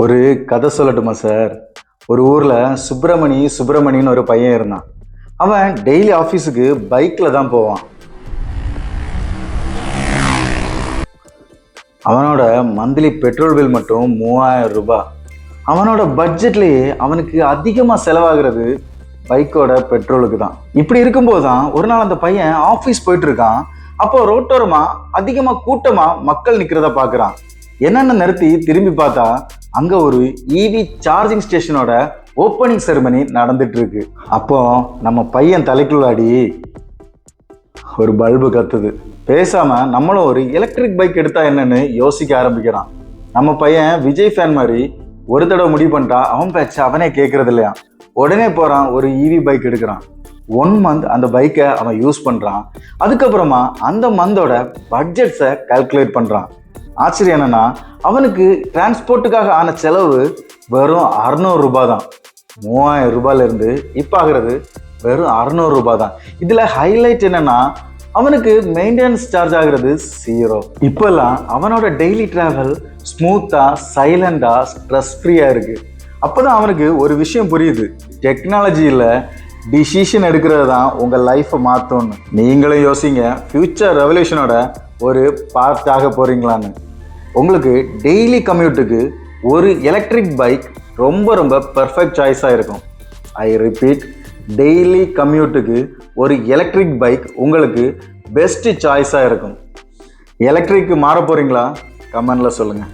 ஒரு கதை சொல்லட்டுமா சார்? ஒரு ஊர்ல சுப்பிரமணின்னு ஒரு பையன் இருந்தான். அவன் டெய்லி ஆஃபீஸுக்கு பைக்ல தான் போவான். அவனோட மந்த்லி பெட்ரோல் பில் மட்டும் 3000 ரூபாய். அவனோட பட்ஜெட்லயே அவனுக்கு அதிகமா செலவாகிறது பைக்கோட பெட்ரோலுக்கு தான். இப்படி இருக்கும்போது தான் ஒரு நாள் அந்த பையன் ஆஃபீஸ் போயிட்டு இருக்கான். அப்போ ரோட்டோரமா அதிகமா கூட்டமா மக்கள் நிக்கிறத பாக்குறான். என்னென்ன நிறுத்தி திரும்பி பார்த்தா அங்க ஒரு இவி சார்ஜிங் ஸ்டேஷனோட ஓப்பனிங் செரிமனி நடந்துட்டு இருக்கு. அப்போ நம்ம பையன் தலைக்குள்ளாடி ஒரு பல்பு கத்துது. பேசாம நம்மளும் ஒரு எலக்ட்ரிக் பைக் எடுத்தா என்னன்னு யோசிக்க ஆரம்பிக்கிறான். நம்ம பையன் விஜய் ஃபேன் மாதிரி ஒரு தடவை முடிவு பண்ணிட்டா அவன் பேச்ச அவனே கேட்கறது இல்லையா. உடனே போறான், ஒரு இவி பைக் எடுக்கிறான். 1 மந்த் அந்த பைக்கை அவன் யூஸ் பண்றான். அதுக்கப்புறமா அந்த மந்தோட பட்ஜெட்ஸை கால்குலேட் பண்றான். ஆச்சரியம் என்னன்னா, அவனுக்கு டிரான்ஸ்போர்ட்டுக்காக ஆன செலவு வெறும் 600 ரூபாய் தான். 3000 ரூபாயில இருந்து இப்ப ஆகிறது வெறும் 600 ரூபாய் தான். இதுல ஹைலைட் என்னன்னா, அவனுக்கு மெயின்டெனன்ஸ் சார்ஜ் ஆகிறது 0. இப்பெல்லாம் அவனோட டெய்லி டிராவல் ஸ்மூத்தா, சைலண்டா, ஸ்ட்ரெஸ் ஃப்ரீயா இருக்கு. அப்பதான் அவனுக்கு ஒரு விஷயம் புரியுது. டெக்னாலஜியில டிசிஷன் எடுக்கிறது தான் உங்க லைஃப்பை மாற்றும்னு. நீங்களும் யோசிங்க, ஃபியூச்சர் ரெவல்யூஷனோட ஒரு பார்ட்டாக போறீங்களான்னு. உங்களுக்கு டெய்லி கம்யூட்டுக்கு ஒரு எலக்ட்ரிக் பைக் ரொம்ப ரொம்ப பெர்ஃபெக்ட் சாய்ஸாக இருக்கும். ஐ ரிப்பீட், டெய்லி கம்யூட்டுக்கு ஒரு எலக்ட்ரிக் பைக் உங்களுக்கு பெஸ்ட் சாய்ஸாக இருக்கும். எலக்ட்ரிக்கு மாற போறீங்களா? கமெண்ட்ல சொல்லுங்கள்.